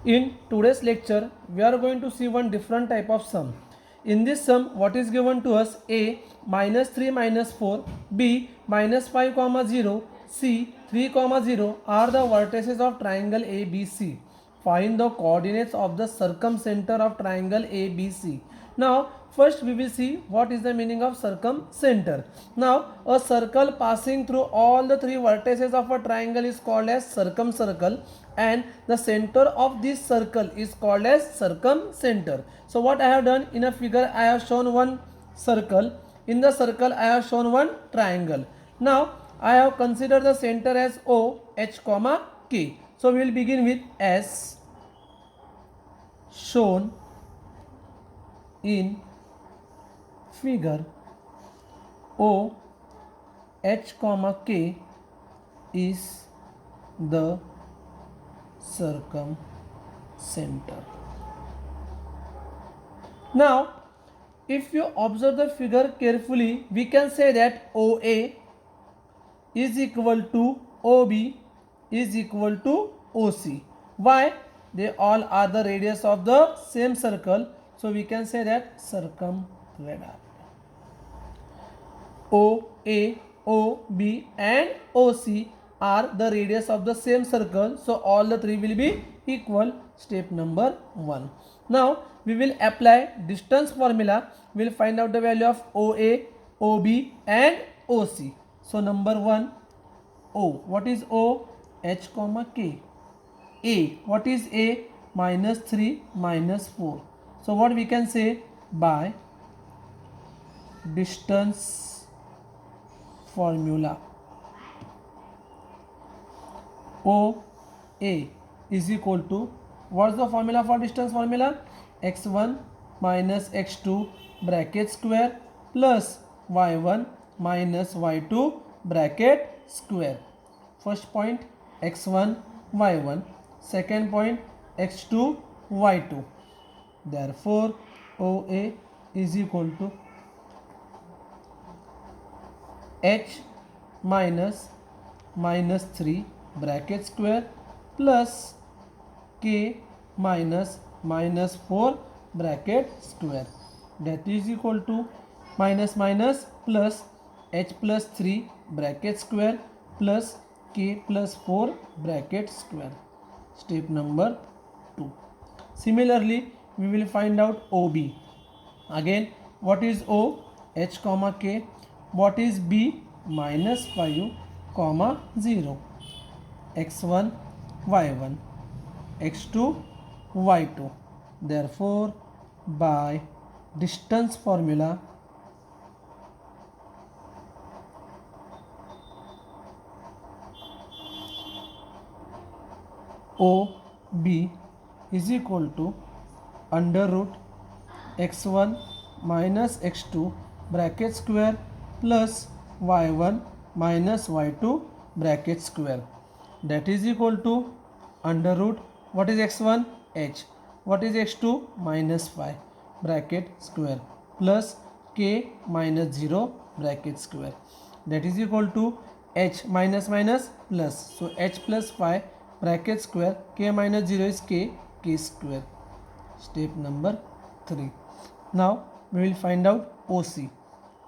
In today's lecture, we are going to see one different type of sum. In this sum, what is given to us? A minus 3 minus 4, B minus 5 comma 0, C 3 comma 0 are the vertices of triangle ABC. Find the coordinates of the circumcenter of triangle ABC. Now, first we will see what is the meaning of circumcenter. Now, a circle passing through all the three vertices of a triangle is called as circumcircle, and the center of this circle is called as circumcenter. So what I have done, in a figure I have shown one circle. In the circle I have shown one triangle. Now I have considered the center as O, H comma K. So we will begin with S shown in figure. O, H comma K is the circumcenter. Now, if you observe the figure carefully, we can say that OA is equal to OB is equal to OC. Why? They all are the radius of the same circle. So we can say that circumradar. OA, OB and OC are the radius of the same circle. So all the three will be equal. Step number 1. Now we will apply distance formula. We will find out the value of OA, OB and OC. So number 1, O. What is O? H comma K. A. What is A? Minus 3 minus 4. So what we can say? By distance formula, OA is equal to, what's the formula for distance formula? x1 minus x2 bracket square plus y1 minus y2 bracket square. First point x1 y1, second point x2 y2. Therefore OA is equal to h minus minus 3 bracket square plus k minus minus 4 bracket square. That is equal to minus minus plus h plus 3 bracket square plus k plus 4 bracket square. Step number 2. Similarly, we will find out OB. Again, what is O? H comma K. What is B? Minus 5 comma 0. x1 y1, x2 y2. Therefore by distance formula, OB is equal to under root x1 minus x2 bracket square plus y1 minus y2 bracket square. That is equal to under root, what is x1? H. What is x2? Minus 5 bracket square plus k minus 0 bracket square. That is equal to h minus minus plus. So h plus 5 bracket square, k minus 0 is k square. Step number 3. Now we will find out OC.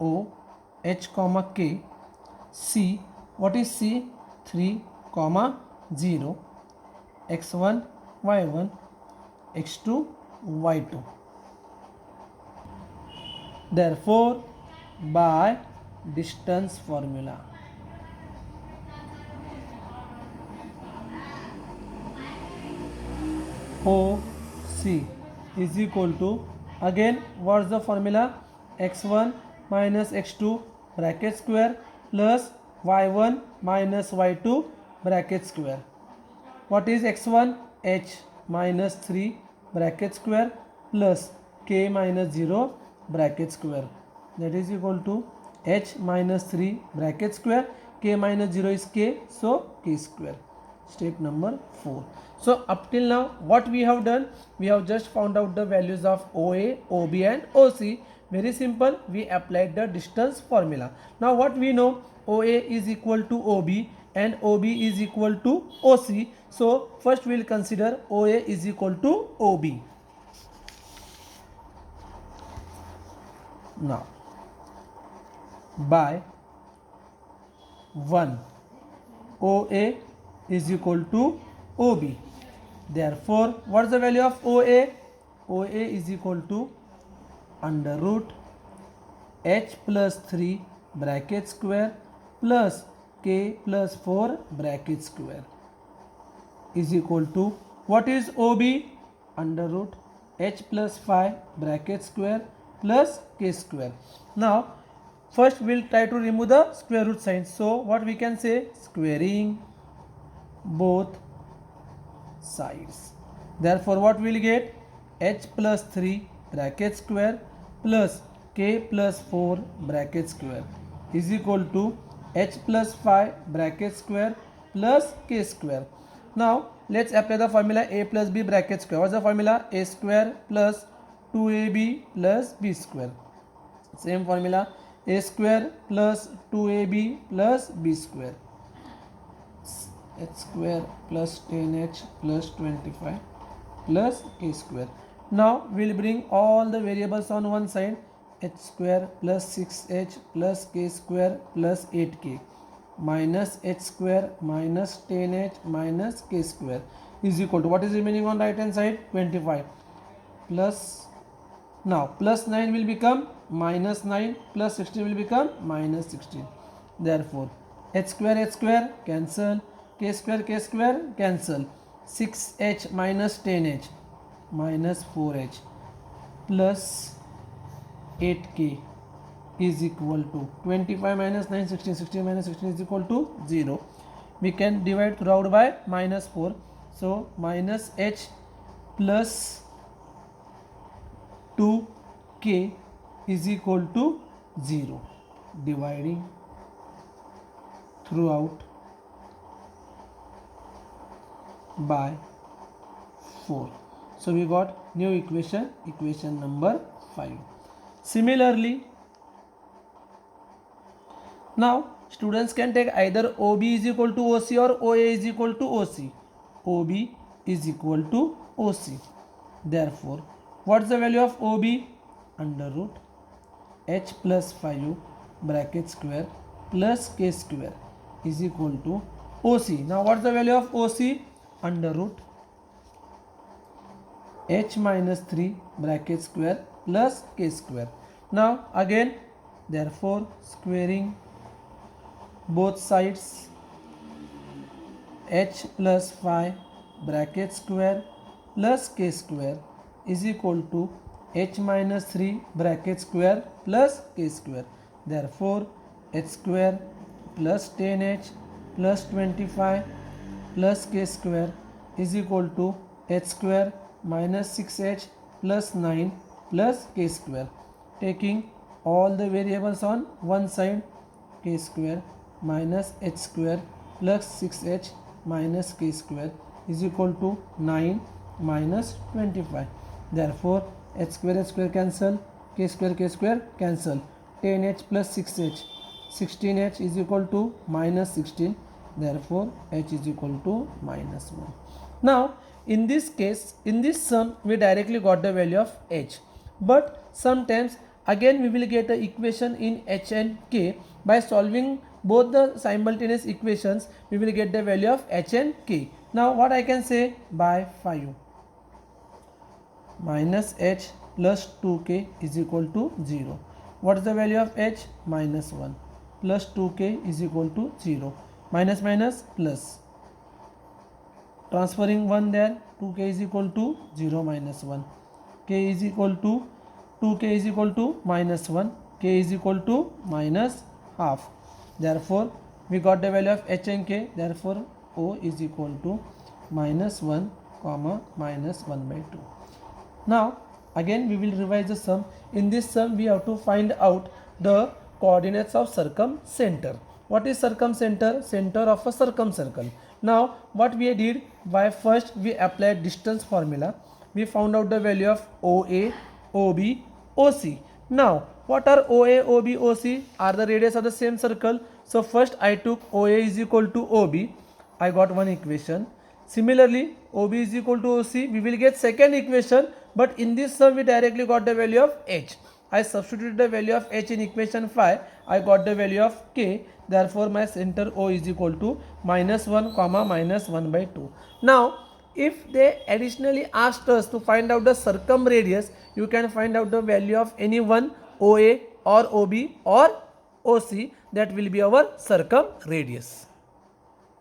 O, H comma K. C. What is C? 3 comma 0. x1 y1, x2 y2. Therefore by distance formula, OC is equal to, again what's the formula? x1 minus x2 bracket square plus y1 minus y2 bracket square. What is x1? H minus 3 bracket square plus k minus 0 bracket square. That is equal to h minus 3 bracket square, k minus 0 is k, so k square. Step number 4. So up till now what we have done, we have just found out the values of OA, OB and OC. Very simple, we applied the distance formula. Now what we know, OA is equal to OB and OB is equal to OC. So first we will consider OA is equal to OB. Now by 1 OA is equal to OB. Therefore, what is the value of OA? OA is equal to under root h plus 3 bracket square plus k plus 4 bracket square is equal to, what is OB? Under root h plus 5 bracket square plus k square. Now first we will try to remove the square root sign. So what we can say? Squaring both sides. Therefore what we will get? H plus 3 bracket square plus k plus 4 bracket square is equal to h plus 5 bracket square plus k square. Now let's apply the formula a plus b bracket square. What's the formula? A square plus 2ab plus b square. Same formula, a square plus 2ab plus b square, h square plus 10h plus 25 plus k square. Now we will bring all the variables on one side. H square plus 6h plus k square plus 8k minus h square minus 10h minus k square is equal to, what is remaining on right hand side? 25 plus, now plus 9 will become minus 9 plus 16 will become minus 16. Therefore h square cancel, k square cancel, 6h minus 10h minus 4h plus 8k is equal to 25 minus 9 16, 16 minus 16 is equal to 0. We can divide throughout by minus 4. So minus h plus 2k is equal to 0. Dividing throughout by 4. So we got new equation, equation number 5. Similarly, now students can take either OB is equal to OC or OA is equal to OC. OB is equal to OC. Therefore, what is the value of OB? Under root h plus 5 bracket square plus k square is equal to OC. Now what is the value of OC? Under root h minus 3 bracket square plus k square. Now again, therefore squaring both sides, h plus 5 bracket square plus k square is equal to h minus 3 bracket square plus k square. Therefore h square plus 10h plus 25 plus k square is equal to h square minus 6h plus 9 plus k square. Taking all the variables on one side, k square minus h square plus 6h minus k square is equal to 9 minus 25. Therefore h square cancel, k square cancel, 10h plus 6h, 16h is equal to minus 16. Therefore h is equal to minus 1. Now in this case, in this sum we directly got the value of h, but sometimes again we will get the equation in h and k. By solving both the simultaneous equations we will get the value of h and k. Now what I can say? By 5 minus h plus 2k is equal to 0. What is the value of h? Minus 1 plus 2k is equal to 0. Minus minus plus, transferring 1 there, 2k is equal to 0 minus 1, k is equal to 2k is equal to minus 1, k is equal to minus half. Therefore we got the value of h and k. Therefore O is equal to minus 1 comma minus 1 by 2. Now again we will revise the sum. In this sum we have to find out the coordinates of circumcenter. What is circumcenter? Center of a circumcircle. Now what we did, by first we applied distance formula. We found out the value of OA, OB, OC. Now what are OA, OB, OC? Are the radius of the same circle. So first I took OA is equal to OB. I got one equation. Similarly, OB is equal to OC. We will get second equation, but in this sum we directly got the value of H. I substituted the value of H in equation 5. I got the value of K. Therefore, my center O is equal to -1 comma -1/2. Now, if they additionally asked us to find out the circumradius, you can find out the value of any one OA or OB or OC. That will be our circumradius.